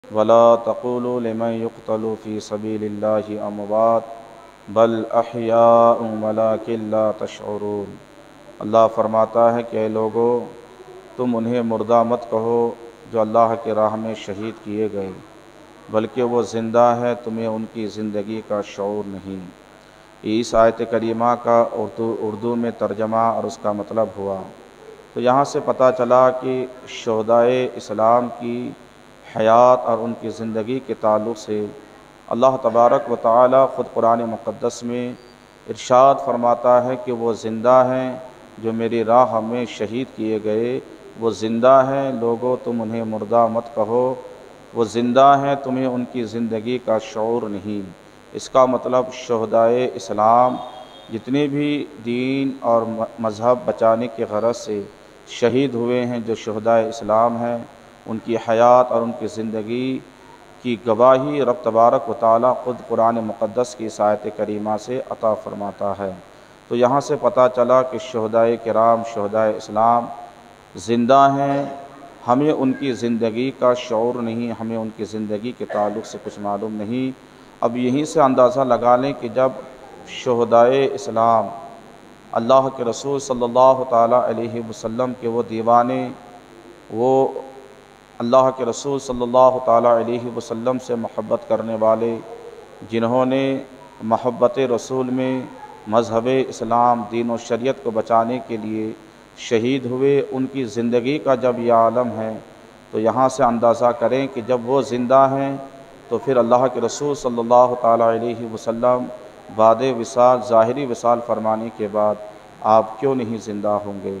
ولا تقولوا لمن يقتل في سبيل الله اموات بل احیاء ولکن لا تشعرون۔ اللہ فرماتا ہے کہ اے لوگو، تم انہیں مردہ مت کہو جو اللہ کی راہ میں شہید کیے گئے، بلکہ وہ زندہ ہے، تمہیں ان کی زندگی کا شعور نہیں۔ اس آیت کریمہ کا اردو میں ترجمہ اور اس کا مطلب ہوا۔ تو یہاں سے پتہ چلا کہ شہدائے اسلام کی حیات اور ان کی زندگی کے تعلق سے اللہ تبارک و تعالی خود قرآن مقدس میں ارشاد فرماتا ہے کہ وہ زندہ ہیں جو میری راہ میں شہید کیے گئے، وہ زندہ ہیں، لوگو تم انہیں مردہ مت کہو، وہ زندہ ہیں، تمہیں ان کی زندگی کا شعور نہیں۔ اس کا مطلب شہدائے اسلام جتنے بھی دین اور مذہب بچانے کے غرض سے شہید ہوئے ہیں، جو شہدائے اسلام ہیں، ان کی حیات اور ان کی زندگی کی گواہی رب تبارک و تعالیٰ خود قرآن مقدس کی اس آیت کریمہ سے عطا فرماتا ہے۔ تو یہاں سے پتہ چلا کہ شہدائے کرام، شہدائے اسلام زندہ ہیں، ہمیں ان کی زندگی کا شعور نہیں، ہمیں ان کی زندگی کے تعلق سے کچھ معلوم نہیں۔ اب یہیں سے اندازہ لگا لیں کہ جب شہدائے اسلام اللہ کے رسول صلی اللہ تعالیٰ علیہ وسلم کے وہ دیوانے، وہ اللہ کے رسول صلی اللہ تعالیٰ علیہ وسلم سے محبت کرنے والے، جنہوں نے محبت رسول میں مذہب اسلام، دین و شریعت کو بچانے کے لیے شہید ہوئے، ان کی زندگی کا جب یہ عالم ہے تو یہاں سے اندازہ کریں کہ جب وہ زندہ ہیں تو پھر اللہ کے رسول صلی اللہ تعالیٰ علیہ وسلم بعد وصال، ظاہری وصال فرمانے کے بعد آپ کیوں نہیں زندہ ہوں گے؟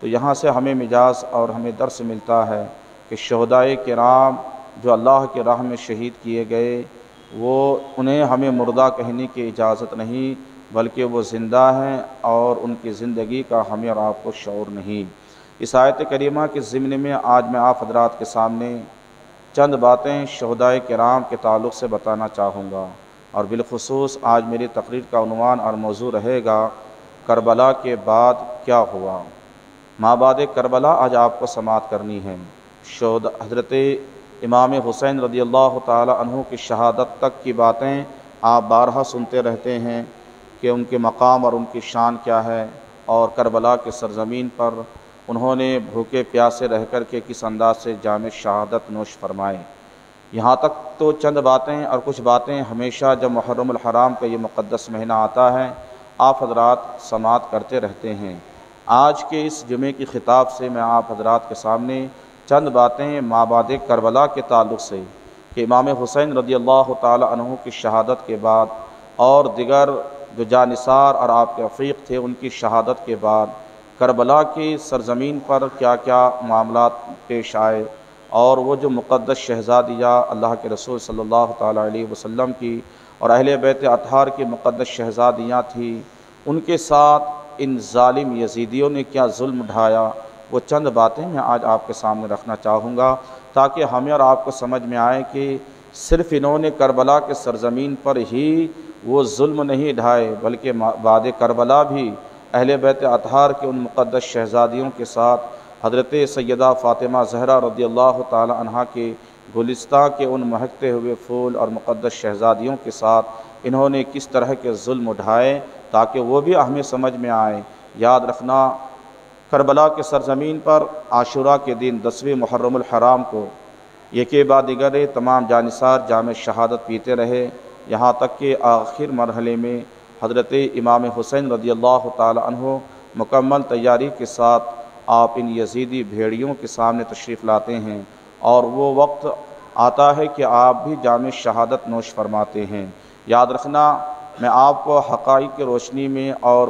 تو یہاں سے ہمیں مجاز اور ہمیں درس ملتا ہے کہ شہدائے کرام جو اللہ کے راہ میں شہید کیے گئے، وہ انہیں ہمیں مردہ کہنے کی اجازت نہیں، بلکہ وہ زندہ ہیں اور ان کی زندگی کا ہمیں اور آپ کو شعور نہیں۔ اس آیت کریمہ کے ضمن میں آج میں آپ حضرات کے سامنے چند باتیں شہدائے کرام کے تعلق سے بتانا چاہوں گا، اور بالخصوص آج میری تقریر کا عنوان اور موضوع رہے گا کربلا کے بعد کیا ہوا۔ مابعد کربلا آج آپ کو سماعت کرنی ہے۔ حضرت امام حسین رضی اللہ تعالی عنہ کی شہادت تک کی باتیں آپ بارہا سنتے رہتے ہیں کہ ان کے مقام اور ان کی شان کیا ہے، اور کربلا کے سرزمین پر انہوں نے بھوکے پیاسے رہ کر کے کس انداز سے جام شہادت نوش فرمائے۔ یہاں تک تو چند باتیں، اور کچھ باتیں ہمیشہ جب محرم الحرام کا یہ مقدس مہینہ آتا ہے آپ حضرات سماعت کرتے رہتے ہیں۔ آج کے اس جمعے کی خطاب سے میں آپ حضرات کے سامنے چند باتیں مابعد کربلا کے تعلق سے کہ امام حسین رضی اللہ تعالی عنہ کی شہادت کے بعد اور دیگر جو جانثار اور آپ کے رفیق تھے ان کی شہادت کے بعد کربلا کی سرزمین پر کیا کیا معاملات پیش آئے، اور وہ جو مقدس شہزادیہ اللہ کے رسول صلی اللہ تعالیٰ علیہ وسلم کی اور اہل بیت اطہار کی مقدس شہزادیاں تھیں، ان کے ساتھ ان ظالم یزیدیوں نے کیا ظلم ڈھایا، وہ چند باتیں میں آج آپ کے سامنے رکھنا چاہوں گا تاکہ ہمیں اور آپ کو سمجھ میں آئے کہ صرف انہوں نے کربلا کے سرزمین پر ہی وہ ظلم نہیں ڈھائے، بلکہ بعد کربلا بھی اہل بیت اطہار کے ان مقدس شہزادیوں کے ساتھ حضرت سیدہ فاطمہ زہرا رضی اللہ تعالی عنہا کے گلستہ کے ان مہکتے ہوئے پھول اور مقدس شہزادیوں کے ساتھ انہوں نے کس طرح کے ظلم اٹھائے تاکہ وہ بھی ہمیں سمجھ میں آئے۔ یاد رکھنا، کربلا کے سرزمین پر عاشوراء کے دن 10ویں محرم الحرام کو یکے بعد دیگر تمام جانثار جام شہادت پیتے رہے، یہاں تک کہ آخر مرحلے میں حضرت امام حسین رضی اللہ تعالی عنہ مکمل تیاری کے ساتھ آپ ان یزیدی بھیڑیوں کے سامنے تشریف لاتے ہیں، اور وہ وقت آتا ہے کہ آپ بھی جام شہادت نوش فرماتے ہیں۔ یاد رکھنا، میں آپ کو حقائق کی روشنی میں اور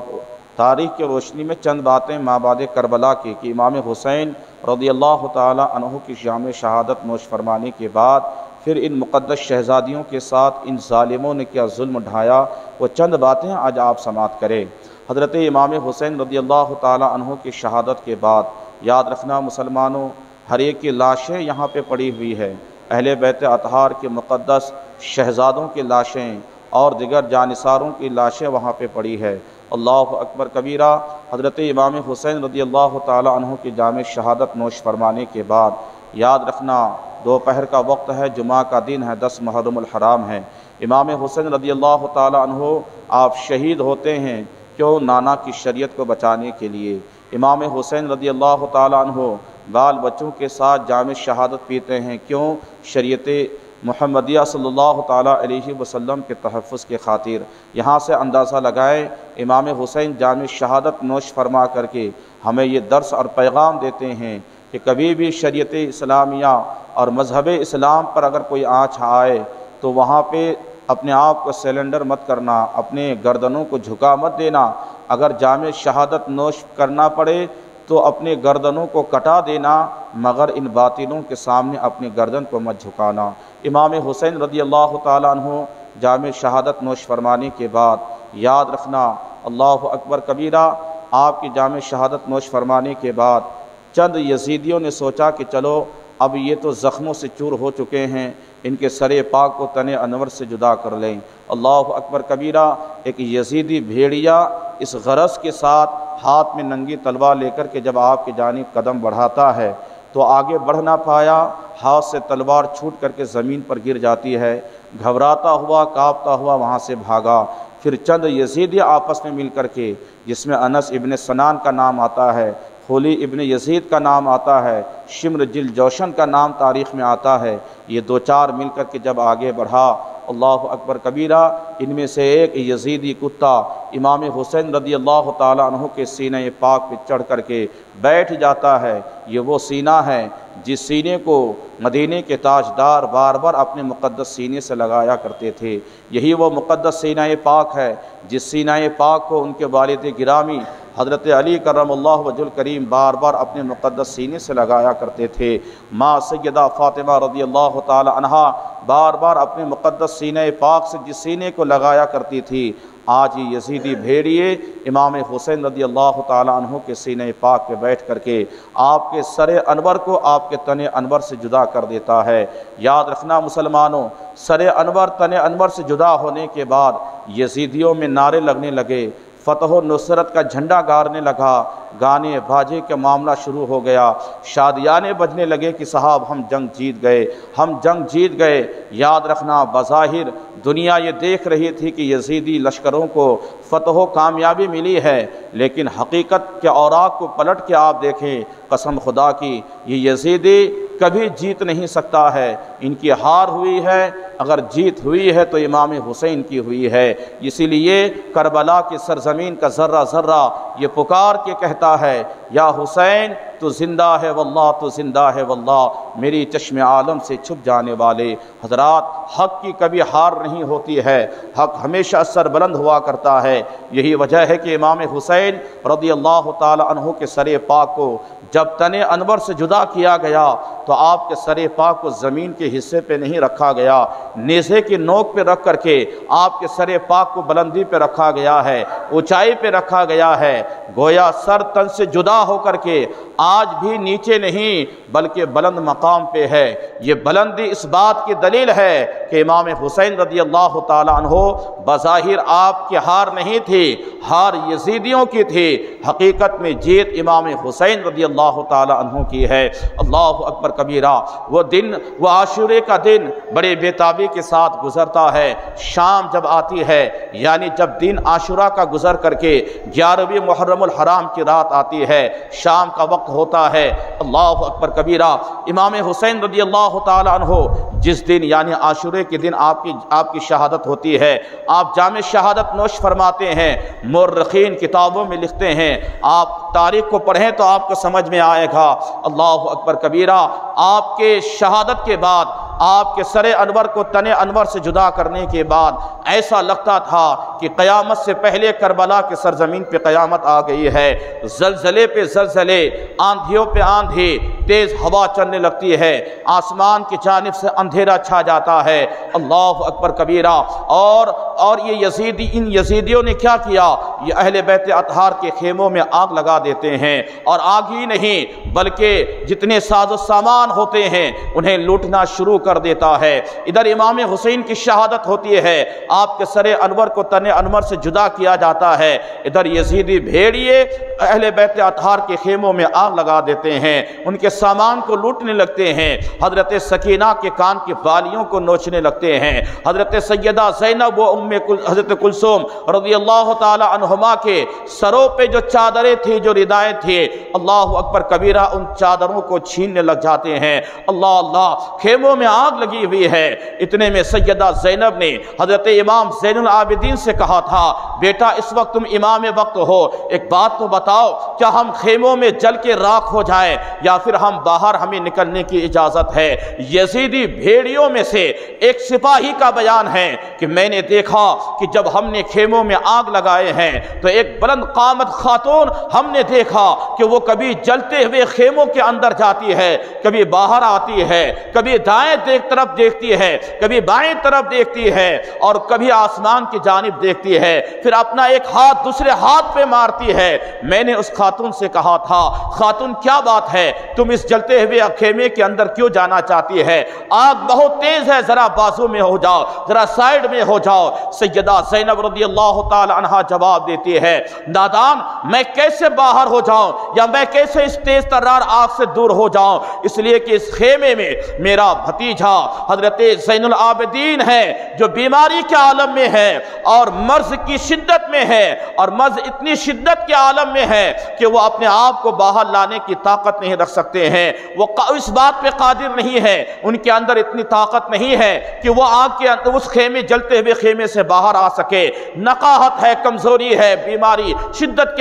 تاریخ کی روشنی میں چند باتیں مابعد کربلا کی کہ امام حسین رضی اللہ تعالی عنہ کی جام شہادت نوش فرمانے کے بعد پھر ان مقدس شہزادیوں کے ساتھ ان ظالموں نے کیا ظلم ڈھایا، وہ چند باتیں آج آپ سماعت کریں۔ حضرت امام حسین رضی اللہ تعالی عنہ کی شہادت کے بعد یاد رکھنا مسلمانوں، ہر ایک کی لاشیں یہاں پہ پڑی ہوئی ہے، اہل بیت اطہار کے مقدس شہزادوں کی لاشیں اور دیگر جانثاروں کی لاشیں وہاں پہ پڑی ہے۔ اللہ اکبر کبیرہ۔ حضرت امام حسین رضی اللہ تعالی عنہ کی جام شہادت نوش فرمانے کے بعد یاد رکھنا دوپہر کا وقت ہے، جمعہ کا دن ہے، 10 محرم الحرام ہے۔ امام حسین رضی اللہ تعالیٰ عنہ آپ شہید ہوتے ہیں، کیوں؟ نانا کی شریعت کو بچانے کے لیے۔ امام حسین رضی اللہ تعالیٰ عنہ بال بچوں کے ساتھ جام شہادت پیتے ہیں، کیوں؟ شریعت محمدیہ صلی اللہ تعالیٰ علیہ وسلم کے تحفظ کے خاطر۔ یہاں سے اندازہ لگائیں، امام حسین جام شہادت نوش فرما کر کے ہمیں یہ درس اور پیغام دیتے ہیں کہ کبھی بھی شریعت اسلامیہ اور مذہب اسلام پر اگر کوئی آنچ آئے تو وہاں پہ اپنے آپ کو سیلنڈر مت کرنا، اپنے گردنوں کو جھکا مت دینا۔ اگر جام شہادت نوش کرنا پڑے تو اپنے گردنوں کو کٹا دینا، مگر ان باطلوں کے سامنے اپنی گردن کو مت جھکانا۔ امام حسین رضی اللہ تعالیٰ عنہ جام شہادت نوش فرمانے کے بعد یاد رکھنا، اللہ اکبر کبیرہ، آپ کی جام شہادت نوش فرمانے کے بعد چند یزیدیوں نے سوچا کہ چلو اب یہ تو زخموں سے چور ہو چکے ہیں، ان کے سر پاک کو تن انور سے جدا کر لیں۔ اللہ اکبر کبیرہ، ایک یزیدی بھیڑیا اس غرض کے ساتھ ہاتھ میں ننگی تلوار لے کر کے جب آپ کی جانب قدم بڑھاتا ہے تو آگے بڑھ نہ پایا، ہاتھ سے تلوار چھوٹ کر کے زمین پر گر جاتی ہے، گھبراتا ہوا کانپتا ہوا وہاں سے بھاگا۔ پھر چند یزیدی آپس میں مل کر کے، جس میں انس ابن سنان کا نام آتا ہے، خولی ابن یزید کا نام آتا ہے، شمر جل جوشن کا نام تاریخ میں آتا ہے، یہ دو چار مل کر کے جب آگے بڑھا، اللہ اکبر کبیرہ، ان میں سے ایک یزیدی کتا امام حسین رضی اللہ تعالیٰ عنہ کے سینہ پاک پہ چڑھ کر کے بیٹھ جاتا ہے۔ یہ وہ سینہ ہے جس سینے کو مدینے کے تاجدار بار بار اپنے مقدس سینے سے لگایا کرتے تھے۔ یہی وہ مقدس سینہ پاک ہے جس سینہ پاک کو ان کے والد گرامی حضرت علی کرم اللہ وجہ الکریم بار بار اپنے مقدس سینے سے لگایا کرتے تھے۔ ماں سیدہ فاطمہ رضی اللہ تعالی عنہا بار بار اپنے مقدس سینہ پاک سے جس سینے کو لگایا کرتی تھی، آج یہ یزیدی بھیڑیے امام حسین رضی اللہ تعالی عنہ کے سینہ پاک پہ بیٹھ کر کے آپ کے سر انور کو آپ کے تن انور سے جدا کر دیتا ہے۔ یاد رکھنا مسلمانوں، سر انور تن انور سے جدا ہونے کے بعد یزیدیوں میں نعرے لگنے لگے، فتح و نصرت کا جھنڈا گارنے لگا، گانے باجے کا معاملہ شروع ہو گیا، شادیانے بجنے لگے کہ صاحب ہم جنگ جیت گئے، ہم جنگ جیت گئے۔ یاد رکھنا، بظاہر دنیا یہ دیکھ رہی تھی کہ یزیدی لشکروں کو فتح و کامیابی ملی ہے، لیکن حقیقت کے اوراق کو پلٹ کے آپ دیکھیں، قسم خدا کی یہ یزیدی کبھی جیت نہیں سکتا ہے، ان کی ہار ہوئی ہے، اگر جیت ہوئی ہے تو امام حسین کی ہوئی ہے۔ اسی لیے کربلا کی سرزمین کا ذرہ ذرہ یہ پکار کے کہتا ہے، یا حسین تو زندہ ہے واللہ، تو زندہ ہے واللہ، میری چشم عالم سے چھپ جانے والے۔ حضرات، حق کی کبھی ہار نہیں ہوتی ہے، حق ہمیشہ سر بلند ہوا کرتا ہے۔ یہی وجہ ہے کہ امام حسین رضی اللہ تعالی عنہ کے سر پاک کو جب تن انور سے جدا کیا گیا تو آپ کے سر پاک کو زمین کے حصے پہ نہیں رکھا گیا، نیزے کی نوک پہ رکھ کر کے آپ کے سر پاک کو بلندی پہ رکھا گیا ہے، اونچائی پہ رکھا گیا ہے، گویا سر تن سے جدا ہو کر کے آج بھی نیچے نہیں بلکہ بلند مقام پہ ہے۔ یہ بلندی اس بات کی دلیل ہے کہ امام حسین رضی اللہ تعالی عنہ بظاہر آپ کی ہار نہیں تھی، ہار یزیدیوں کی تھی، حقیقت میں جیت امام حسین رضی اللہ تعالی عنہ کی ہے۔ اللہ اکبر کبیرہ، وہ دن، وہ عاشورے کا دن بڑے بےتابی کے ساتھ گزرتا ہے۔ شام جب آتی ہے، یعنی جب دن عاشورہ کا گزر کر کے 11ویں محرم الحرام کی رات آتی ہے، شام کا وقت ہوتا ہے، اللہ اکبر کبیرہ، امام حسین رضی اللہ تعالی عنہ جس دن یعنی عاشورے کے دن آپ کی شہادت ہوتی ہے، آپ جام شہادت نوش فرماتے ہیں۔ مورخین کتابوں میں لکھتے ہیں، آپ تاریخ کو پڑھیں تو آپ کو سمجھ میں آئے گا۔ اللہ اکبر کبیرہ، آپ کے شہادت کے بعد آپ کے سر انور کو تن انور سے جدا کرنے کے بعد ایسا لگتا تھا کہ قیامت سے پہلے کربلا کے سرزمین پہ قیامت آ گئی ہے، زلزلے پہ زلزلے، آندھیوں پہ آندھی، تیز ہوا چلنے لگتی ہے، آسمان کی جانب سے اندھیرا چھا جاتا ہے۔ اللہ اکبر کبیرہ، اور اور یہ یزیدی، ان یزیدیوں نے کیا کیا، یہ اہل بیت اطہار کے خیموں میں آگ لگا دیتے ہیں، اور آگ ہی نہیں بلکہ جتنے ساز و سامان ہوتے ہیں انہیں لوٹنا شروع کر دیتا ہے۔ ادھر امام حسین کی شہادت ہوتی ہے، آپ کے سر انور کو تن انور سے جدا کیا جاتا ہے، ادھر یزیدی بھیڑیے اہل بیت اطہار کے خیموں میں آگ لگا دیتے ہیں، ان کے سامان کو لوٹنے لگتے ہیں، حضرت سکینہ کے کان کی بالیوں کو نوچنے لگتے ہیں، حضرت سیدہ زینب و حضرت کلثوم رضی اللہ تعالی عنہما کے سروں پہ جو چادریں تھیں، جو ردائیں تھیں، اللہ اکبر کبیرہ، ان چادروں کو چھیننے لگ جاتے ہیں۔ اللہ اللہ، خیموں میں آگ لگی ہوئی ہے۔ اتنے میں سیدہ زینب نے حضرت امام زین العابدین سے کہا تھا، بیٹا اس وقت تم امام وقت ہو، ایک بات تو بتاؤ، کیا ہم خیموں میں جل کے راکھ ہو جائیں یا پھر ہم باہر، ہمیں نکلنے کی اجازت ہے؟ یزیدی بھیڑیوں میں سے ایک سپاہی کا بیان ہے کہ میں نے دیکھا کہ جب ہم نے خیموں میں آگ لگائے ہیں تو ایک بلند قامت خاتون ہم نے دیکھا کہ وہ کبھی جلتے ہوئے خیموں کے اندر جاتی ہے، کبھی باہر آتی ہے، کبھی دائیں طرف دیکھتی ہے، کبھی بائیں طرف دیکھتی ہے، اور کبھی آسمان کی جانب دیکھتی ہے، پھر اپنا ایک ہاتھ دوسرے ہاتھ پہ مارتی ہے۔ میں نے اس خاتون سے کہا تھا، خاتون کیا بات ہے، تم اس جلتے ہوئے خیمے کے اندر کیوں جانا چاہتی ہے؟ آگ بہت تیز ہے، ذرا بازو میں ہو جاؤ، ذرا سائیڈ میں ہو جاؤ۔ سیدہ زینب رضی اللہ تعالی عنہا جواب دیتی ہے، نادان، میں کیسے باہر ہو جاؤں یا میں کیسے اس تیز ترار آگ سے دور ہو جاؤں؟ اس لیے کہ اس خیمے میں میرا بھتیجا حضرت زین العابدین ہے، جو بیماری کے عالم میں ہے اور مرض کی شدت میں ہے، اور مرض اتنی شدت کے عالم میں ہے کہ وہ اپنے آپ کو باہر لانے کی طاقت نہیں رکھ سکتے ہیں، وہ اس بات پہ قادر نہیں ہے، ان کے اندر اتنی طاقت نہیں ہے کہ وہ آگ کے اندر اس خیمے جلتے ہوئے خیمے سے باہر آ سکے، نقاہت ہے، کمزوری ہے، بیماری شدت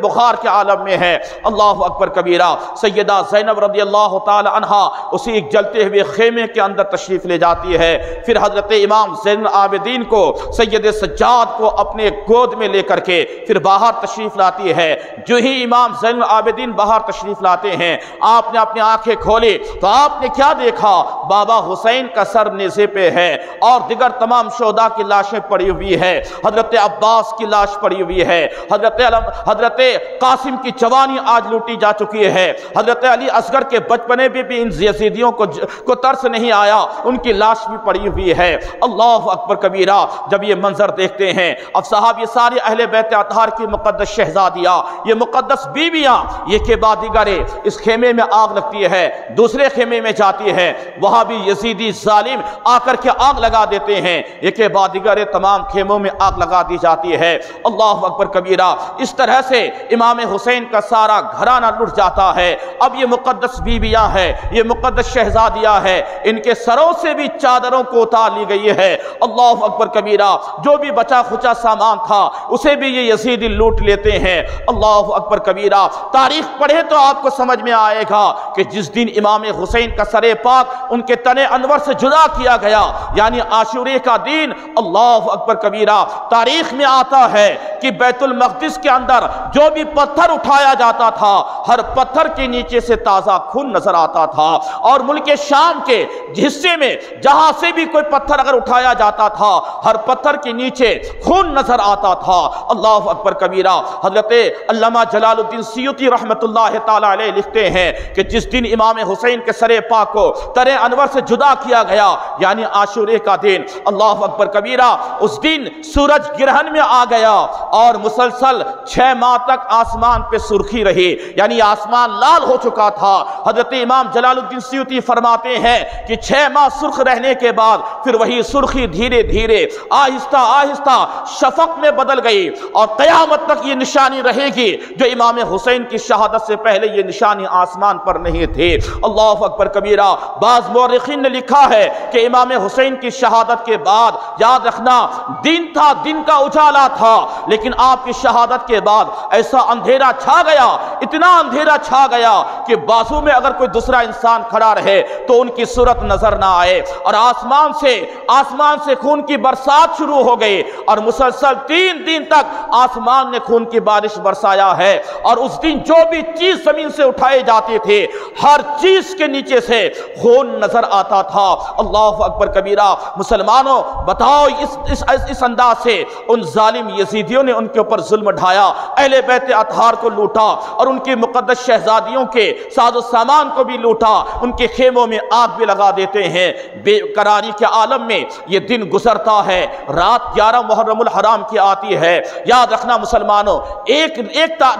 بخار کے عالم میں ہے۔ اللہ اکبر کبیرہ، سیدہ زینب رضی اللہ تعالی عنہا اسی جلتے ہوئے خیمے کے اندر تشریف لے جاتی ہے، پھر حضرت امام زین العابدین کو، سید سجاد کو اپنے گود میں لے کر کے پھر باہر تشریف لاتی ہے۔ جو ہی امام زین العابدین باہر تشریف لاتے ہیں، آپ نے اپنی آنکھیں کھولی تو آپ نے کیا دیکھا؟ بابا حسین کا سر نیزے پہ ہے اور دیگر تمام شہداء کی لاشیں پڑی ہوئی ہے، حضرت عباس کی لاش پڑی ہوئی ہے، حضرت قاسم کی جوانی آج لوٹی جا چکی ہے، حضرت علی اصغر کے بچپنے بھی ان یزیدیوں کو ترس نہیں آیا، ان کی لاش بھی پڑی ہوئی ہے۔ اللہ اکبر کبیرہ، جب یہ منظر دیکھتے ہیں، اب صاحب یہ سارے اہل بیت اطہار کی مقدس شہزادیاں، یہ مقدس بیویاں، یہ کے بعد دیگرے، اس خیمے میں آگ لگتی ہے، دوسرے خیمے میں جاتی ہے، وہاں بھی یزیدی ظالم آ کر کے آگ لگا دیتے ہیں، یہ کے بعد دیگرے تمام خیموں میں آگ لگا دی جاتی ہے۔ اللہ اکبر کبیرہ، اس طرح سے امام حسین کا سارا گھرانہ لٹ جاتا ہے۔ اب یہ مقدس بیویاں ہیں، یہ مقدس شہزادیاں ہیں، ان کے سروں سے بھی چادروں کو اتار لی گئی ہے۔ اللہ اکبر کبیرہ، جو بھی بچا کھچا سامان تھا اسے بھی یہ یزیدی لوٹ لیتے ہیں۔ اللہ اکبر کبیرہ، تاریخ پڑھے تو آپ کو سمجھ میں آئے گا کہ جس دن امام حسین کا سر پاک ان کے تن انور سے جدا کیا گیا، یعنی عاشورے کا دن، اللہ اکبر کبیرہ، تاریخ میں آتا ہے کہ بیت المقدس کے اندر جو بھی پتھر اٹھایا جاتا تھا، ہر پتھر کے نیچے سے تازہ خون نظر آتا تھا، اور ملک شام کے حصے میں جہاں سے بھی کوئی پتھر اگر اٹھایا جاتا تھا، ہر پتھر کے نیچے خون نظر آتا تھا۔ اللہ اکبر کبیرہ، حضرت علامہ جلال الدین سیوطی رحمت اللہ تعالی علیہ لکھتے ہیں کہ جس دن امام حسین کے سر پاک کو تن انور سے جدا کیا گیا، یعنی عاشورے کا دن، اللہ اکبر کبیرہ، اس دن سورج گرہن میں آ گیا اور مسلسل 6 ماہ تک آسمان پہ سرخی رہی، یعنی آسمان لال ہو چکا تھا۔ حضرت امام جلال الدین سیوطی فرماتے ہیں کہ 6 ماہ سرخ رہنے کے بعد پھر وہی سرخی دھیرے دھیرے آہستہ آہستہ شفق میں بدل گئی، اور قیامت تک یہ نشانی رہے گی جو امام حسین کی شہادت سے پہلے یہ نشانی آسمان پر نہیں تھی۔ اللہ اکبر کبیرہ، بعض مورخین نے لکھا ہے کہ امام حسین کی شہادت کے بعد، یاد رکھنا، دن تھا، دن کا اجالا تھا، لیکن آپ کی شہادت کے بعد ایسا اندھیرا چھا گیا، اتنا اندھیرا چھا گیا کہ بازو میں اگر کوئی دوسرا انسان کھڑا رہے تو ان کی صورت نظر نہ آئے، اور آسمان سے آسمان سے خون کی برسات شروع ہو گئی اور مسلسل 3 دن تک آسمان نے خون کی بارش برسایا ہے، اور اس دن جو بھی چیز زمین سے اٹھائے جاتے تھے ہر چیز کے نیچے سے خون نظر آتا تھا۔ اللہ اکبر کبیرہ۔ مسلمانوں بتاؤ اس انداز سے ان ظالم یزیدیوں نے ان کے اوپر ظلم ڈھایا، اہل بیت اطہار کو لوٹا اور ان کی مقدس شہزادیوں کے ساز و سامان کو بھی لوٹا، ان کے خیموں میں آگ بھی لگا دیتے ہیں۔ بے قراری کے عالم میں یہ دن گزرتا ہے، رات 11 محرم الحرام کی آتی ہے۔ یاد رکھنا مسلمانوں، ایک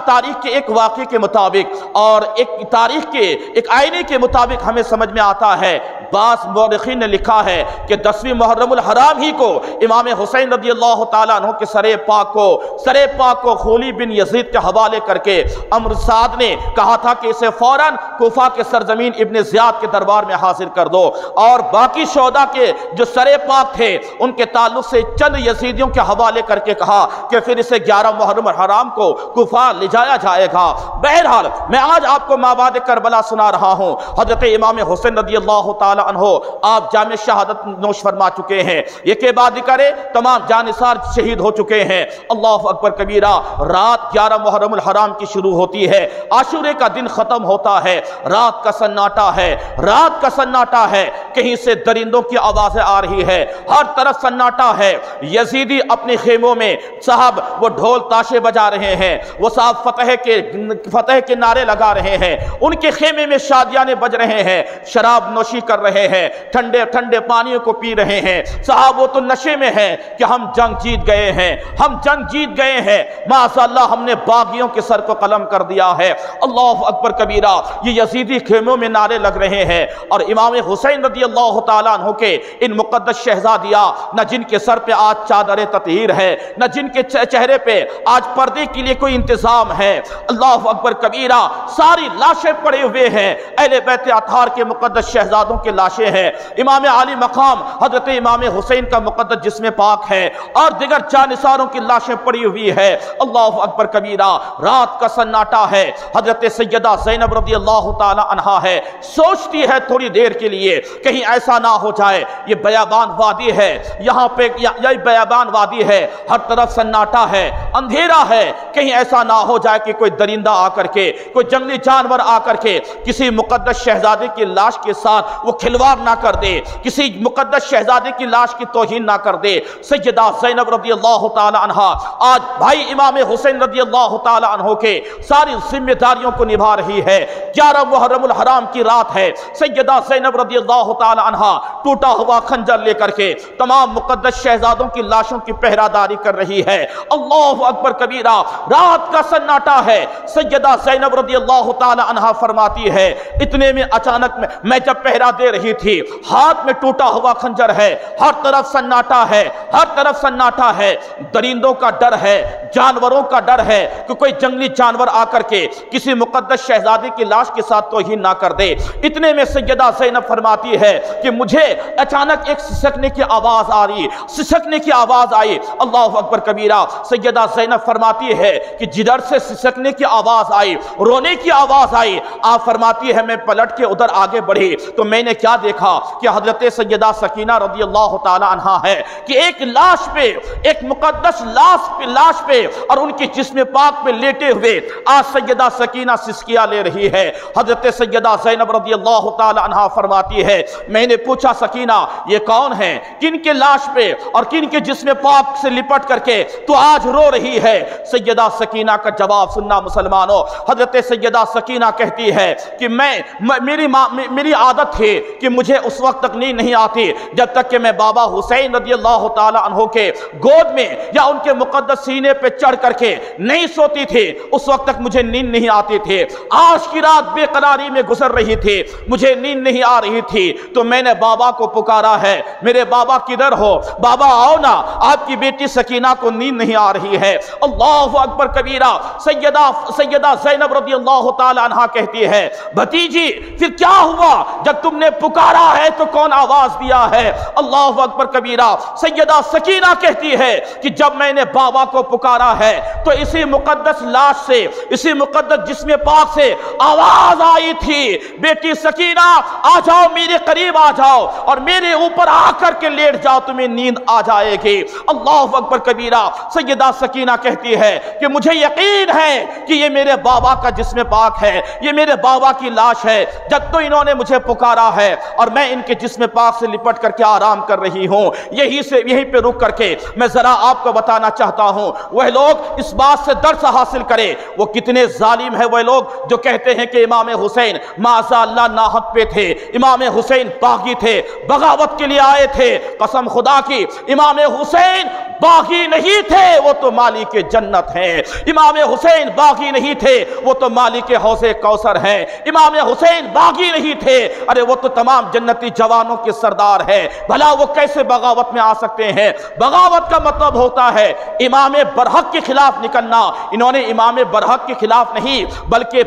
تاریخ کے ایک واقعے کے مطابق اور ایک تاریخ کے ایک آئینے کے مطابق ہمیں سمجھ میں آتا ہے، بعض مورخین نے لکھا ہے کہ 10ویں محرم الحرام ہی کو امام حسین رضی اللہ تعالیٰ عنہ کے سر پاک کو خولی بن یزید کے حوالے کر کے امر سعد نے کہا تھا کہ اسے فوراً کوفہ کے سرزمین ابن زیاد کے دربار میں حاضر کر دو، اور باقی شہداء کے جو سر پاک تھے ان کے تعلق سے چند یزیدیوں کے حوالے کر کے کہا کہ پھر اسے 11 محرم الحرام کو کوفہ لے جایا جائے گا۔ بہرحال میں آج آپ کو مابعد کربلا سنا رہا ہوں۔ حضرت امام حسین رضی اللہ تعالی عنہ آپ جامع شہادت نوش فرما چکے ہیں، یہ کے بعد کرے تمام جانثار شہید ہو چکے ہیں۔ اللہ اکبر کبیرہ۔ رات 11 محرم الحرام کی شروع ہوتی ہے، عاشورے کا دن ختم ہوتا ہے، رات کا سناٹا ہے، رات کا سناٹا ہے، کہیں سے درندوں کی آوازیں آ رہی ہے، ہر طرف سناٹا ہے۔ یزیدی اپنے خیموں میں صاحب وہ ڈھول تاشے بجا رہے ہیں، وہ صاحب فتح کے نعرے لگا رہے ہیں، ان کے خیمے میں شادیانے بج رہے ہیں، شراب نوشی کر رہے ہیں، ٹھنڈے ٹھنڈے پانیوں کو پی رہے ہیں۔ صاحب وہ تو نشے میں ہے کہ ہم جنگ جیت گئے ہیں، ہم جنگ جیت گئے ہیں، معاذ اللہ ہم نے باغیوں کے سر کو قلم کر دیا ہے۔ اللہ اکبر کبیرہ۔ یہ یزیدی خیموں میں نعرے لگ رہے ہیں، اور امام حسین رضی اللہ تعالیٰ عنہ کے ان مقدس شہزادیاں، نہ جن کے سر پہ آج چادر تطہیر ہے، نہ جن کے چہرے پہ آج پردے کے لیے کوئی انتظام ہے، اللہ اکبر کبیرہ، ساری لاشیں پڑے ہوئے ہیں، اہل بیت اطہار کے مقدس شہزادوں کے لاشیں ہیں، امام علی مقام حضرت امام حسین کا مقدس جسم پاک ہے، اور دیگر جانثاروں کی لاشیں پڑی ہوئی ہے۔ اللہ اکبر کبیرہ۔ رات کا سناٹا ہے، حضرت سیدہ زینب رضی اللہ تعالی عنہا ہے، سوچتی ہے تھوڑی دیر کے لیے کہیں ایسا نہ ہو جائے، یہ بیابان وادی ہے، یہاں پہ یہ بیابان وادی ہے، ہر طرف سناٹا ہے، اندھیرا ہے، کہیں ایسا نہ ہو جائے کہ کوئی درندہ آ کر کے، کوئی جنگلی جانور آ کر کے کسی مقدس شہزادے کی لاش کے ساتھ وہ کھلواڑ نہ کر دے، کسی مقدس شہزادے کی لاش کی توہین نہ کر دے۔ سیدہ زینب رضی اللہ تعالی عنہا آج بھائی امام حسین رضی اللہ تعالی عنہ کے ساری ذمہ داریوں کو نبھا رہی ہے۔ 11 محرم الحرام کی رات ہے، سیدہ زینب رضی اللہ تعالی عنہا ٹوٹا ہوا خنجر لے کر کے تمام مقدس شہزادوں کی لاشوں کی پہرہ داری کر رہی ہے۔ اللہ اکبر کبیرہ۔ رات کا سناٹا ہے، سیدہ زینب رضی اللہ تعالی عنہا فرماتی ہے اتنے میں اچانک میں جب پہرہ دے رہی تھی، ہاتھ میں ٹوٹا ہوا خنجر ہے، ہر طرف سناٹا ہے، ہر طرف سناٹا ہے، درندوں کا ڈر ہے، جانوروں کا ڈر ہے کہ کوئی جنگلی جانور آ کر کے کسی مقدس شہزادے کی لاش کے ساتھ توہین نہ کر دے۔ اتنے میں سیدہ زینب فرماتی ہے کہ مجھے اچانک ایک سسکنے کی آواز آ رہی، سسکنے کی آواز آئی۔ اللہ اکبر کبیرہ۔ سیدہ زینب فرماتی ہے کہ جدھر سے سسکنے کی آواز آئی، رونے کی آواز آئی، آپ فرماتی ہے میں پلٹ کے ادھر آگے بڑھی تو میں نے کیا دیکھا کہ حضرت سیدہ سکینہ رضی اللہ تعالی عنہا ہے کہ ایک لاش پہ، ایک مقدس لاش پہ اور ان کی جسم پاک پہ لیٹے ہوئے آج سیدہ سکینہ سسکیاں لے رہی ہے۔ حضرت سیدہ زینب رضی اللہ تعالی عنہا فرماتی ہے میں نے پوچھا سکینہ یہ کون ہے، کن کے لاش پہ اور کن کے جسم پاک سے لپٹ کر کے تو آج رو رہی ہے؟ سیدہ سکینہ کا جواب سننا مسلمانوں۔ حضرت سیدہ سکینہ کہتی ہے کہ میری عادت تھی کہ مجھے اس وقت تک نیند نہیں آتی جب تک کہ میں بابا حسین رضی اللہ تعالی عنہ کے گود میں یا ان کے مقدس سینے پہ چڑھ کر کے نہیں سوتی تھی، اس وقت تک مجھے نیند نہیں آتی تھی۔ آج کی رات بے قراری میں گزر رہی تھی، مجھے نیند نہیں آ رہی تھی تو میں نے بابا کو پکارا ہے، میرے بابا کدھر ہو؟ بابا آؤ نا، آپ کی بیٹی سکینہ کو نیند نہیں آ رہی ہے۔ اللہ اکبر کبیرہ۔ سیدہ زینب رضی اللہ تعالی عنہا کہتی ہے بھتیجی پھر کیا ہوا جب تم نے پکارا ہے تو کون آواز دیا ہے؟ اللہ اکبر کبیرہ۔ سیدہ سکینہ کہتی ہے کہ جب میں نے بابا کو پکارا ہے تو اسی مقدس لاش سے، اسی مقدس جسم پاک سے آواز آئی تھی بیٹی سکینہ آ جاؤ، میرے قریب آ جاؤ اور میرے اوپر آ کر کے لیٹ جاؤ تمہیں نیند آ جائے گی۔ اللہ اکبر کبیرہ۔ سیدہ سکینہ کہتی ہے کہ مجھے یقین ہے کہ یہ میرے بابا کا جسم پاک ہے، یہ میرے بابا کی لاش ہے، جب تو انہوں نے مجھے پکارا ہے اور میں ان کے جسم پاک سے لپٹ کر کے آرام کر رہی ہوں۔ یہیں پہ رک کر کے میں ذرا آپ کو بتانا چاہتا ہوں، وہ لوگ اس بات سے درس حاصل کریں وہ کتنے ظالم ہیں، وہ لوگ جو کہتے ہیں کہ امام حسین معاذ اللہ ناحق پہ تھے، امام حسین باغی تھے، بغاوت کے لیے آئے تھے۔ قسم خدا کی امام حسین باغی نہیں تھے، وہ تو مالک جنت ہیں۔ امام حسین باغی نہیں تھے، وہ تو مالک حوض کوثر ہیں۔ امام حسین باغی نہیں تھے، ارے وہ تو تمام جنتی جوانوں کے سردار ہیں۔ بھلا وہ کیسے بغاوت میں آ سکتے ہیں؟ بغاوت کا مطلب ہوتا ہے امام برحق کے خلاف نکلنا۔ انہوں نے امام برحق کے خلاف نہیں بلکہ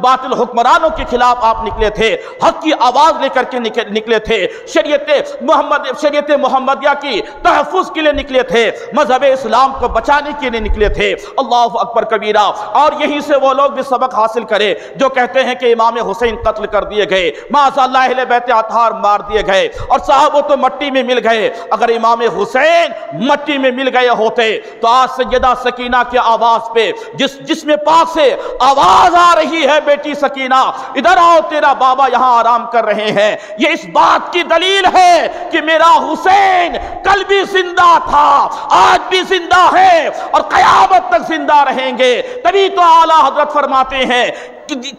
باطل حکمرانوں کے خلاف آپ نکلے تھے، حق کی آواز لے کر کے نکلے تھے، شریعت محمدیہ کی تحفظ کے لیے نکلے تھے، مذہب اسلام کو بچانے کے لیے نکلے تھے۔ اللہ اکبر کبیرہ۔ اور یہیں سے وہ لوگ بھی سبق حاصل کرے جو کہتے ہیں کہ امام حسین قتل کر دیے گئے، معاذ اللہ اہل بیت اطہار مار دیے گئے اور صحابہ تو مٹی میں مل گئے۔ اگر امام حسین مٹی میں مل گئے ہوتے تو آج سیدہ سکینہ کے آواز پہ جس میں پاک سے آواز آ رہی ہے، بیٹی سکینہ ادھر آؤ، تیرا بابا یہاں آرام کر رہے ہیں، یہ اس بات کی دلیل ہے کہ میرا حسین کل بھی زندہ تھا، آج بھی زندہ ہے اور قیامت تک زندہ رہیں گے۔ تبھی تو اعلیٰ حضرت فرماتے ہیں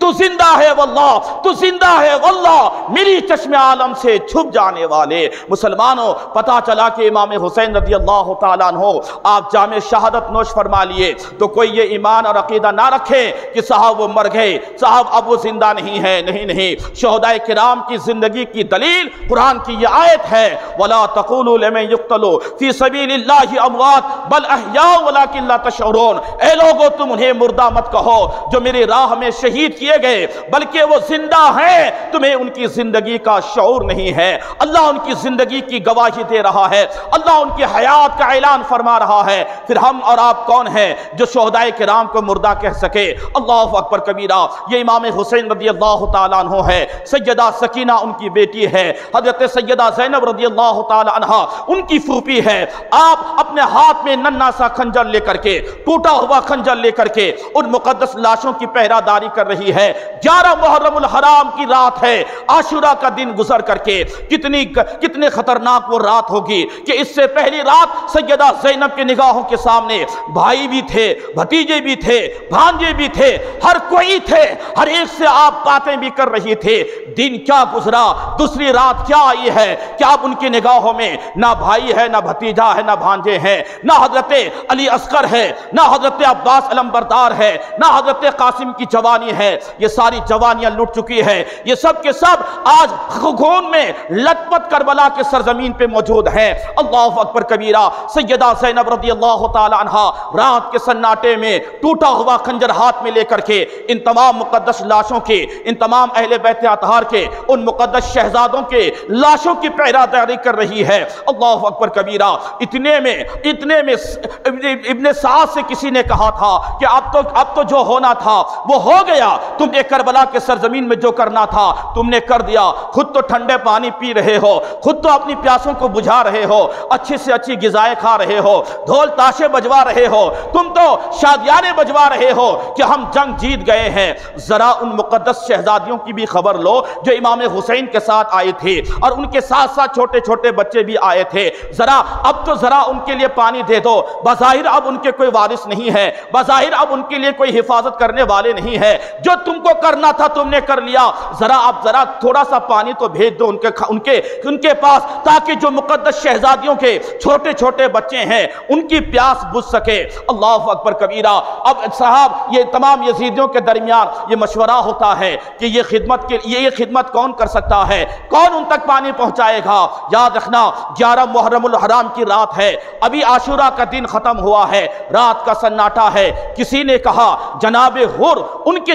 تو زندہ ہے واللہ، تو زندہ ہے واللہ، میری چشم عالم سے چھپ جانے والے۔ مسلمانوں، پتا چلا کہ امام حسین رضی اللہ تعالیٰ عنہ آپ جامع شہادت نوش فرما لیے تو کوئی یہ ایمان اور عقیدہ نہ رکھے کہ صاحب وہ مر گئے، صاحب اب وہ زندہ نہیں ہے۔ نہیں، شہداء کرام کی زندگی کی دلیل قرآن کی یہ آیت ہے، وَلَا تَقُولُوا لِمَن يُقْتَلُ فِي سَبِيلِ اللَّهِ أَمْوَاتٌ بَلْ أَحْيَاءٌ وَلَكِنْ لَا تَشْعُرُونَ۔ اے لوگو، تم انہیں مردہ مت کہو جو میری راہ میں شہید کیے گئے، بلکہ وہ زندہ ہیں، تمہیں ان کی زندگی کا شعور نہیں ہے۔ اللہ ان کی زندگی کی گواہی دے رہا ہے، اللہ ان کی حیات کا اعلان فرما رہا ہے، پھر ہم اور آپ کون ہیں جو شہداء کرام کو مردہ کہہ سکے؟ اللہ اکبر کبیرہ۔ یہ امام حسین رضی اللہ تعالیٰ عنہ ہے، سیدہ سکینہ ان کی بیٹی ہے، حضرت سیدہ زینب رضی اللہ تعالیٰ عنہ ان کی پھوپھی ہے۔ آپ اپنے ہاتھ میں ننھا سا خنجر لے کر کے، ٹوٹا ہوا خنجر لے کر کے ان مقدس لاشوں کی پہرہ داری کر رہی ہے۔ 11 محرم الحرام کی رات ہے، عاشورہ کا دن گزر کر کے کتنے خطرناک وہ رات ہوگی کہ اس سے پہلی رات سیدہ زینب کے نگاہوں کے سامنے بھائی بھی تھے، بھتیجے بھی تھے، بھانجے بھی تھے، ہر کوئی تھے، ہر ایک سے آپ باتیں بھی کر رہی تھے۔ دن کیا گزرا، دوسری رات کیا آئی ہے کہ اب ان کی نگاہوں میں نہ بھائی ہے، نہ بھتیجا ہے، نہ بھانجے ہیں، نہ حضرت علی اصغر ہے، نہ حضرت عباس علمبردار ہے، نہ حضرت قاسم کی جوانی ہے۔ یہ ساری جوانیاں لٹ چکی ہے، یہ سب کے سب آج خون میں لت پت کربلا کے سرزمین پہ موجود ہیں۔ اللہ اکبر کبیرہ۔ سیدہ زینب رضی اللہ تعالی عنہا رات کے سناٹے میں ٹوٹا ہوا خنجر ہاتھ میں لے کر کے ان تمام مقدس لاشوں کے، ان تمام اہل بیت اطہار کے، ان مقدس شہزادوں کے لاشوں کی پہرہ داری کر رہی ہے۔ اللہ اکبر کبیرہ۔ اتنے میں ابن سعد سے کسی نے کہا تھا کہ اب تو جو ہونا تھا وہ ہو گیا، تم نے کربلا کے سرزمین میں جو کرنا تھا تم نے کر دیا، خود تو ٹھنڈے پانی پی رہے ہو، خود تو اپنی پیاسوں کو بجھا رہے ہو، اچھی سے اچھی غذائیں کھا رہے ہو، ڈھول تاشے بجوا رہے ہو، تم تو شادیانے بجوا رہے ہو کہ ہم جنگ جیت گئے ہیں۔ ذرا ان مقدس شہزادیوں کی بھی خبر لو جو امام حسین کے ساتھ آئی تھی اور ان کے ساتھ ساتھ چھوٹے چھوٹے بچے بھی آئے تھے۔ ذرا ان کے لیے پانی دے دو۔ بظاہر اب ان کے کوئی وارث نہیں ہے، بظاہر اب ان کے لیے کوئی حفاظت کرنے والے نہیں ہے، جو تم کو کرنا تھا تم نے کر لیا، ذرا تھوڑا سا پانی تو بھیج دو ان کے پاس، تاکہ جو مقدس شہزادیوں کے چھوٹے چھوٹے بچے ہیں ان کی پیاس بجھ سکے۔ اللہ اکبر کبیرہ۔ اب صاحب یہ تمام یزیدیوں کے درمیان یہ مشورہ ہوتا ہے کہ یہ خدمت کون کر سکتا ہے، کون ان تک پانی پہنچائے گا؟ یاد رکھنا 11 محرم الحرام کی رات ہے، ابھی عاشورہ کا دن ختم ہوا ہے، رات کا سناٹا ہے۔ کسی نے کہا جناب حر ان کے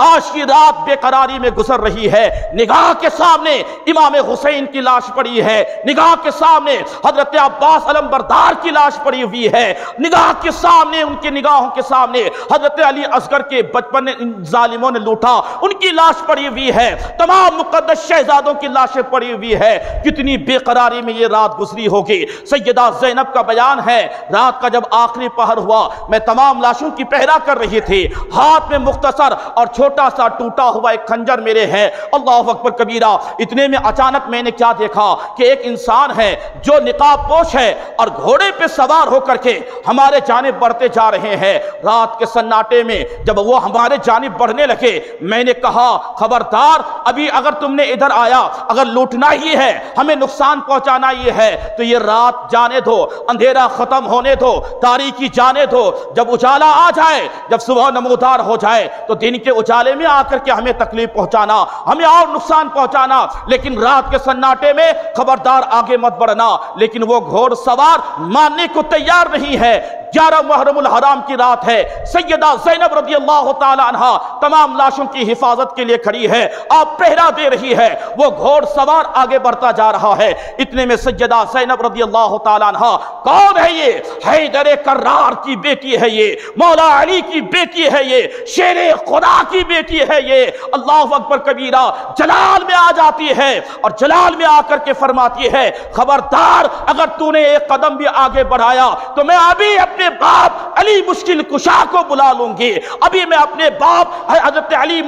آج کی رات بے قراری میں گزر رہی ہے، نگاہ کے سامنے امام حسین کی لاش پڑی ہے، نگاہ کے سامنے حضرت عباس علمبردار کی لاش پڑی ہوئی ہے، نگاہ کے سامنے ان کی نگاہوں کے سامنے حضرت علی اصغر کے بچپن ان ظالموں نے لوٹا ان کی لاش پڑی ہوئی ہے، تمام مقدس شہزادوں کی لاشیں پڑی ہوئی ہے۔ کتنی بے قراری میں یہ رات گزری ہوگی۔ سیدہ زینب کا بیان ہے، رات کا جب آخری پہر ہوا میں تمام لاشوں کی پہرا کر رہی تھی، ہاتھ میں مختصر اور چھوٹا سا ٹوٹا ہوا ایک خنجر میرے ہے۔ اللہ اکبر کبیرہ۔ اتنے میں اچانک میں نے کیا دیکھا کہ ایک انسان ہے جو نقاب پوش ہے اور گھوڑے پہ سوار ہو کر کے ہمارے جانب بڑھتے جا رہے ہیں۔ رات کے سناٹے میں جب وہ ہمارے جانب بڑھنے لگے میں نے کہا خبردار، ابھی اگر تم نے ادھر آیا، اگر لوٹنا ہی ہے، ہمیں نقصان پہنچانا ہی ہے تو یہ رات جانے دو، اندھیرا ختم ہونے دو، تاریکی جانے دو، جب اجالا آ جائے، جب صبح نمودار ہو جائے تو دن کے اجالے میں آ کر کے ہمیں تکلیف پہنچانا، ہمیں اور نقصان پہنچانا، لیکن رات کے سناٹے میں خبردار آگے مت بڑھنا۔ لیکن وہ گھوڑ سوار ماننے کو تیار نہیں ہے۔ 11 محرم الحرام کی رات ہے، سیدہ زینب رضی اللہ تعالی عنہ تمام لاشوں کی حفاظت کے لیے کھڑی ہے، آپ پہرا دے رہی ہے، وہ گھوڑ سوار آگے بڑھتا جا رہا ہے۔ اتنے میں سیدہ زینب رضی اللہ تعالی عنہ، کون ہے یہ؟ حیدر کرار کی بیٹی ہے یہ، مولا علی کی بیٹی ہے یہ، شیر خدا کی بیٹی ہے یہ۔ اللہ اکبر کبیرہ۔ جلال میں آ جاتی ہے اور جلال میں آ کر کے فرماتی ہے خبردار، اگر تو نے ایک قدم بھی آگے بڑھایا تو میں ابھی اپنے باپ علی مشکل کشا کو بلا لوں گی، ابھی میں اپنے باپ حضرت علی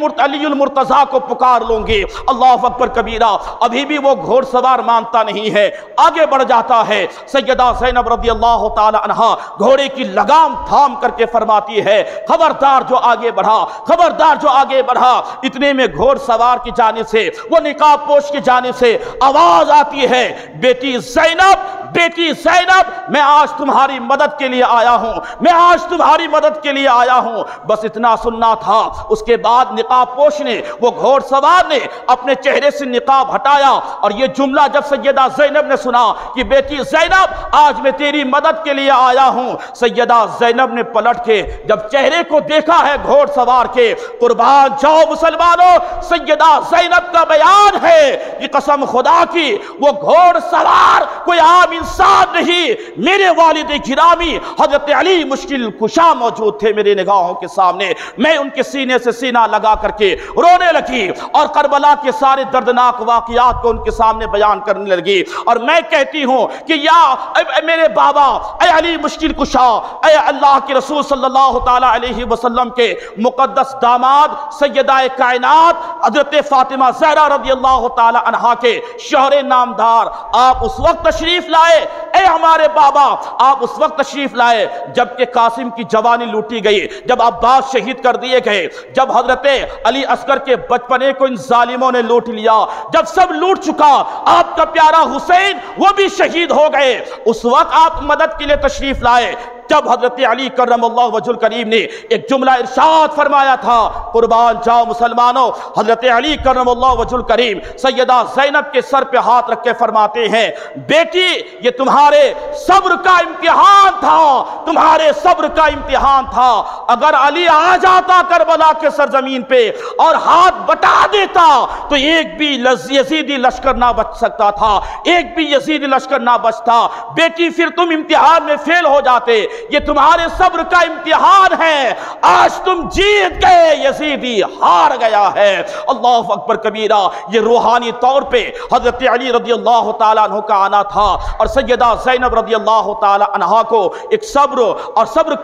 المرتضیٰ کو پکار لوں گی۔ اللہ اکبر کبیرہ۔ ابھی بھی وہ گھوڑ سوار مانتا نہیں ہے، آگے بڑھ جاتا ہے۔ سیدہ زینب رضی اللہ تعالی عنہ گھوڑے کی لگام تھام کر کے فرماتی ہے خبردار جو آگے بڑھا، خبردار جو آگے بڑھا۔ اتنے میں گھوڑ سوار کی جانب سے، وہ نقاب پوش کی جانب سے آواز آتی ہے، بیٹی زینب، بیٹی زینب، میں آج تمہاری مدد کے لیے آیا ہوں، میں آج تمہاری مدد کے لیے آیا ہوں۔ بس اتنا سننا تھا۔ اس کے بعد نقاب پوش نے، وہ گھوڑ سوار نے اپنے چہرے سے نقاب ہٹایا اور یہ جملہ جب سیدہ زینب نے سنا کہ بیٹی زینب آج میں تیری مدد کے لیے آیا ہوں، سیدہ زینب نے پلٹ کے جب چہرے کو دیکھا ہے گھوڑ سوار کے، قربان جاؤ مسلمانوں، سیدہ زینب کا بیان ہے کہ قسم خدا کی وہ گھوڑ سوار کوئی عام انسان نہیں، میرے والد گرامی حضرت علی مشکل کشا موجود تھے میرے نگاہوں کے سامنے۔ میں ان کے سینے سے سینہ لگا کر کے رونے لگی اور کربلا کے سارے دردناک واقعات کو ان کے سامنے بیان کرنے لگی، اور میں کہتی ہوں کہ یا میرے بابا، اے علی مشکل کشا، اے اللہ کے رسول صلی اللہ تعالی علیہ وسلم کے مقدس داماد سیدہ کائنات حضرت فاطمہ زہرا رضی اللہ تعالی عنہا کے شوہر نامدار، آپ اس وقت تشریف لائے، اے ہمارے بابا آپ اس وقت تشریف لائے جب کہ قاسم کی جوانی لوٹی گئی، جب عباس شہید کر دیے گئے، جب حضرت علی اصغر کے بچپنے کو ان ظالموں نے لوٹ لیا، جب سب لوٹ چکا، آپ کا پیارا حسین وہ بھی شہید ہو گئے، اس وقت آپ مدد کے لیے تشریف لائے۔ جب حضرت علی کرم اللہ وجہ الکریم نے ایک جملہ ارشاد فرمایا تھا، قربان جاؤ مسلمانوں، حضرت علی کرم اللہ وجہ الکریم سیدہ زینب کے سر پہ ہاتھ رکھ کے فرماتے ہیں بیٹی یہ تمہارے صبر کا امتحان تھا، تمہارے صبر کا امتحان تھا، اگر علی آ جاتا کربلا کے سرزمین پہ اور ہاتھ بٹا دیتا تو ایک بھی یزیدی لشکر نہ بچ سکتا تھا، ایک بھی یزیدی لشکر نہ بچتا، بیٹی پھر تم امتحان میں فیل ہو جاتے، یہ تمہارے صبر کا امتحان ہے، آج تم جیت گئے، یزیدی ہار گیا ہے۔ اللہ اکبر کبیرہ۔ یہ روحانی طور پہ حضرت علی رضی اللہ تعالیٰ عنہ کا آنا تھا اور سیدہ زینب رضی اللہ تعالیٰ عنہ کو ایک صبر اور صبر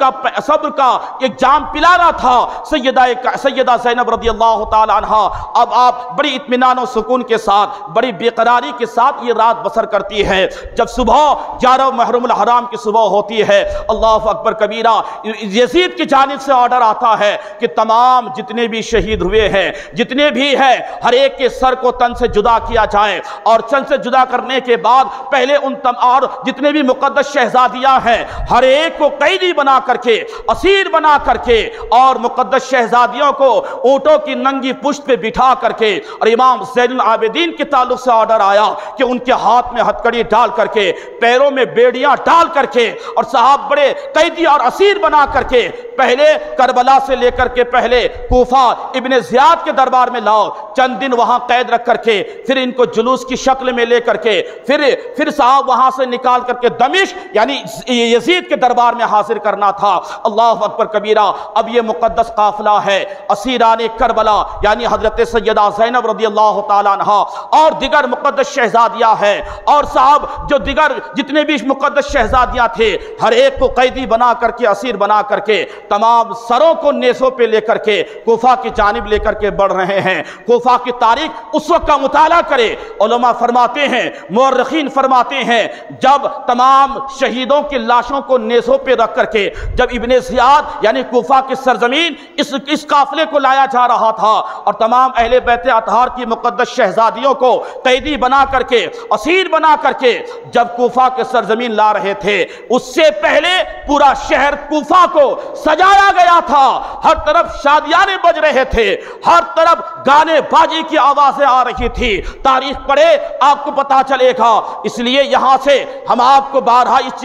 کا ایک جام پلانا تھا سیدہ زینب رضی اللہ تعالیٰ عنہ۔ اب آپ بڑی اطمینان و سکون کے ساتھ، بڑی بے قراری کے ساتھ یہ رات بسر کرتی ہے۔ جب صبح 11 محرم الحرام کی صبح ہوتی ہے، اللہ اکبر کبیرہ، یزید کی جانب سے آرڈر آتا ہے کہ تمام جتنے بھی شہید ہوئے ہیں، جتنے بھی ہیں، ہر ایک کے سر کو تن سے جدا کیا جائے، اور تن سے جدا کرنے کے بعد پہلے ان اور جتنے بھی مقدس شہزادیاں ہیں ہر ایک کو قیدی بنا کر کے، اسیر بنا کر کے، اور مقدس شہزادیوں کو اونٹوں کی ننگی پشت پہ بٹھا کر کے، اور امام زین العابدین کے تعلق سے آرڈر آیا کہ ان کے ہاتھ میں ہتھکڑی ڈال کر کے، پیروں میں بیڑیاں ڈال کر کے، اور صاحب بڑے قیدی اور اسیر بنا کر کے پہلے کربلا سے لے کر کے پہلے کوفہ ابن زیاد کے دربار میں لاؤ، چند دن وہاں قید رکھ کر کے پھر ان کو جلوس کی شکل میں لے کر کے پھر صاحب وہاں سے نکال کر کے دمشق یعنی یزید کے دربار میں حاضر کرنا تھا۔ اللہ اکبر کبیرہ۔ اب یہ مقدس قافلہ ہے، اسیران کربلا یعنی حضرت سیدہ زینب رضی اللہ تعالیٰ عنہ اور دیگر مقدس شہزادیاں ہیں، اور صاحب جو دیگر جتنے بھی مقدس شہزادیاں تھے ہر ایک کو قیدی بنا کر کے اسیر بنا کر کے تمام سروں کو نیزوں پہ لے کر کے کوفہ کی جانب لے کر کے بڑھ رہے ہیں۔ کوفہ کی تاریخ اس وقت کا مطالعہ کرے، علماء فرماتے ہیں، مورخین فرماتے ہیں، جب تمام شہیدوں کی لاشوں کو نیزوں پہ رکھ کر کے جب ابن زیاد یعنی کوفہ کی سرزمین اس قافلے کو لایا جا رہا تھا اور تمام اہل بیت اطہار کی مقدس شہزادیوں کو قیدی بنا کر کے اسیر بنا کر کے جب کوفہ کے سرزمین لا رہے تھے، اس سے پہلے پورا شہر کوفہ کو سجایا گیا تھا، ہر طرف شادیانے بج رہے تھے، ہر طرف گانے باجی کی آوازیں آ رہی تھی۔ تاریخ پڑھے آپ کو پتا چلے گا۔ اس لیے یہاں سے ہم آپ کو بارہا اس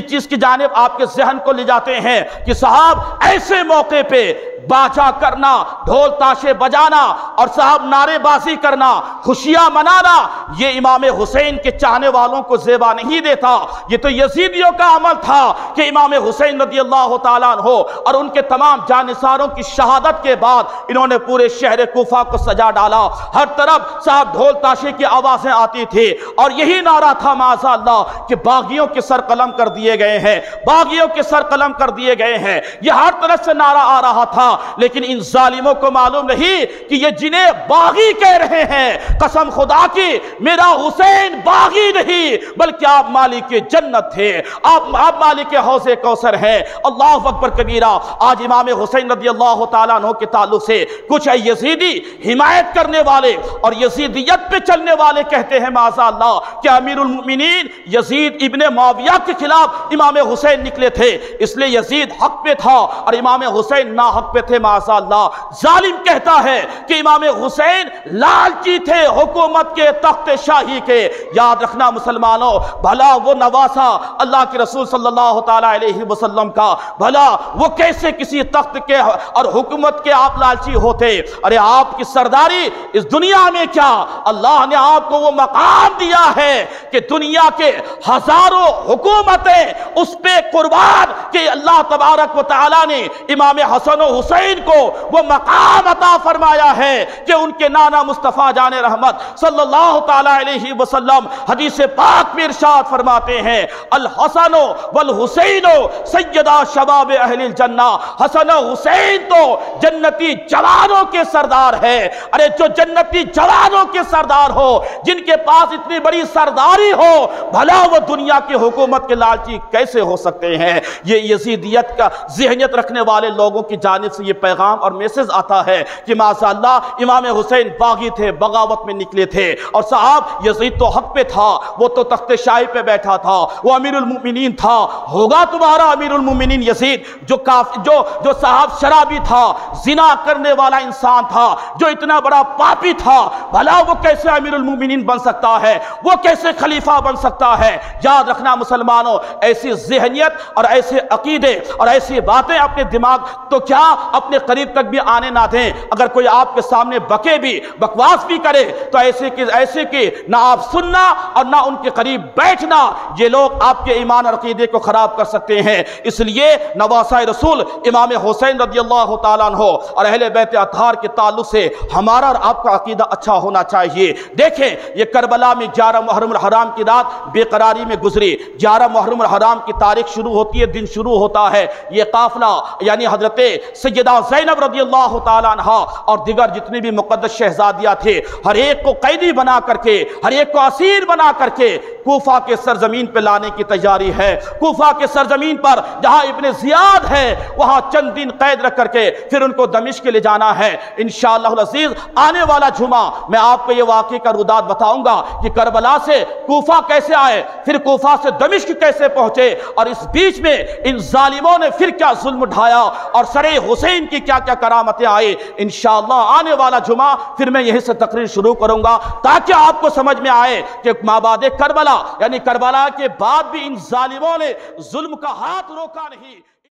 چیز کی جانب آپ کے ذہن کو لے جاتے ہیں کہ صاحب ایسے موقع پہ باجا کرنا، ڈھول تاشے بجانا اور صاحب نعرے بازی کرنا، خوشیاں منانا، یہ امام حسین کے چاہنے والوں کو زیبا نہیں دیتا۔ یہ تو یزیدیوں کا عمل تھا کہ امام حسین رضی اللہ تعالیٰ عنہ اور ان کے تمام جانثاروں کی شہادت کے بعد انہوں نے پورے شہر کوفہ کو سجا ڈالا، ہر طرف صاحب ڈھول تاشے کی آوازیں آتی تھی اور یہی نعرہ تھا معاذ اللہ کہ باغیوں کے سر قلم کر دیے گئے ہیں، باغیوں کے سر قلم کر دیے گئے ہیں، یہ ہر طرف سے نعرہ آ رہا تھا۔ لیکن ان ظالموں کو معلوم نہیں کہ یہ جنہیں باغی کہہ رہے ہیں، قسم خدا کی میرا حسین باغی نہیں بلکہ آپ مالک جنت تھے، آپ مالک حوض کوثر ہیں۔ اللہ اکبر کبیرہ۔ آج امام حسین رضی اللہ تعالیٰ عنہ کے تعلق سے کچھ یزیدی حمایت کرنے والے اور یزیدیت پہ چلنے والے کہتے ہیں معاذ اللہ کہ امیر المؤمنین یزید ابن معاویہ کے خلاف امام حسین نکلے تھے، اس لیے یزید حق پہ تھا اور امام حسین نا حق پہ تھے معاذ اللہ۔ ظالم کہتا ہے کہ امام حسین لالچی تھے حکومت کے، تخت شاہی کے۔ یاد رکھنا مسلمانوں، بھلا وہ نواسا اللہ کے رسول صلی اللہ تعالیٰ علیہ وسلم کا، بھلا وہ کیسے کسی تخت کے اور حکومت کے آپ لالچی ہوتے؟ ارے آپ کی سرداری اس دنیا میں کیا، اللہ نے آپ کو وہ مقام دیا ہے کہ دنیا کے ہزاروں حکومتیں اس پہ قربان کہ اللہ تبارک و تعالیٰ نے امام حسن و حسین کو وہ مقام عطا فرمایا ہے کہ ان کے نانا مصطفیٰ جان رحمت صلی اللہ تعالیٰ علیہ وسلم حدیث پاک میں ارشاد فرماتے ہیں، الحسن والحسین سیدہ شباب اہل الجنہ۔ حسن و حسین تو جنتی جوانوں کے سردار ہے۔ ارے جو جنتی جوانوں کے سردار ہو، جن کے پاس اتنی بڑی سرداری ہو، بھلا وہ دنیا کی حکومت کے لالچی کیسے ہو سکتے ہیں؟ یہ یزیدیت کا ذہنیت رکھنے والے لوگوں کی جانب سے یہ پیغام اور میسج آتا ہے کہ ماشاء اللہ امام حسین باغی تھے، بغاوت میں نکلے تھے، اور صاحب یزید تو حق پہ تھا، وہ تو تخت شاہی پہ بیٹھا تھا، وہ امیر المؤمنین تھا۔ ہوگا تمہارا امیر المؤمنین یزید جو صاحب شرابی تھا، زنا کرنے والا انسان تھا، جو اتنا بڑا پاپی تھا، بھلا وہ کیسے امیر المؤمنین بن سکتا ہے؟ وہ کیسے خلیفہ بن سکتا ہے؟ یاد رکھنا مسلمانوں، ایسی ذہنیت اور ایسے عقیدے اور ایسی باتیں اپنے دماغ تو کیا اپنے قریب تک بھی آنے نہ دیں۔ اگر کوئی آپ کے سامنے بکے بھی، بکواس بھی کرے تو ایسے کہ نہ آپ سننا اور نہ ان کے قریب بیٹھنا، یہ لوگ آپ کے ایمان اور عقیدے کو خراب کر سکتے ہیں۔ اس لیے نواسہ رسول امام حسین رضی اللہ تعالیٰ عنہ اور اہل بیت اطہار کے تعلق سے ہمارا اور آپ کا عقیدہ اچھا ہونا چاہیے۔ دیکھیں یہ کربلا میں 11 محرم الحرام کی رات بے قراری میں گزری۔ 11 محرم الحرام کی تاریخ شروع ہوتی ہے، دن شروع ہوتا ہے، یہ قافلہ یعنی حضرت سیدہ زینب رضی اللہ تعالیٰ عنہ اور دیگر جتنے بھی مقدس شہزادیاں تھے، ہر ایک کو قیدی بنا کر کے، ہر ایک کو اسیر بنا کر کے کوفہ کے سرزمین پہ لانے کی تیاری ہے۔ کوفہ کے سرزمین پر جہاں ابن زیاد ہے وہاں چند دن قید رکھ کر کے پھر ان کو دمشق لے جانا ہے۔ انشاءاللہ العزیز آنے والا جمعہ میں آپ کو یہ واقعے کا روداد بتاؤں گا کہ کربلا سے کوفہ کیسے آئے، پھر کوفہ سے دمشق کیسے پہنچے، اور اس بیچ میں ان ظالموں نے پھر کیا ظلم ڈھایا اور سرے حسین کی کیا کیا کرامتیں آئی۔ انشاءاللہ آنے والا جمعہ پھر میں یہیں سے تقریر شروع کروں گا تاکہ آپ کو سمجھ میں آئے کہ مابعد کربلا یعنی کربلا کے بعد بھی ان ظالموں نے ظلم کا ہاتھ روکا نہیں۔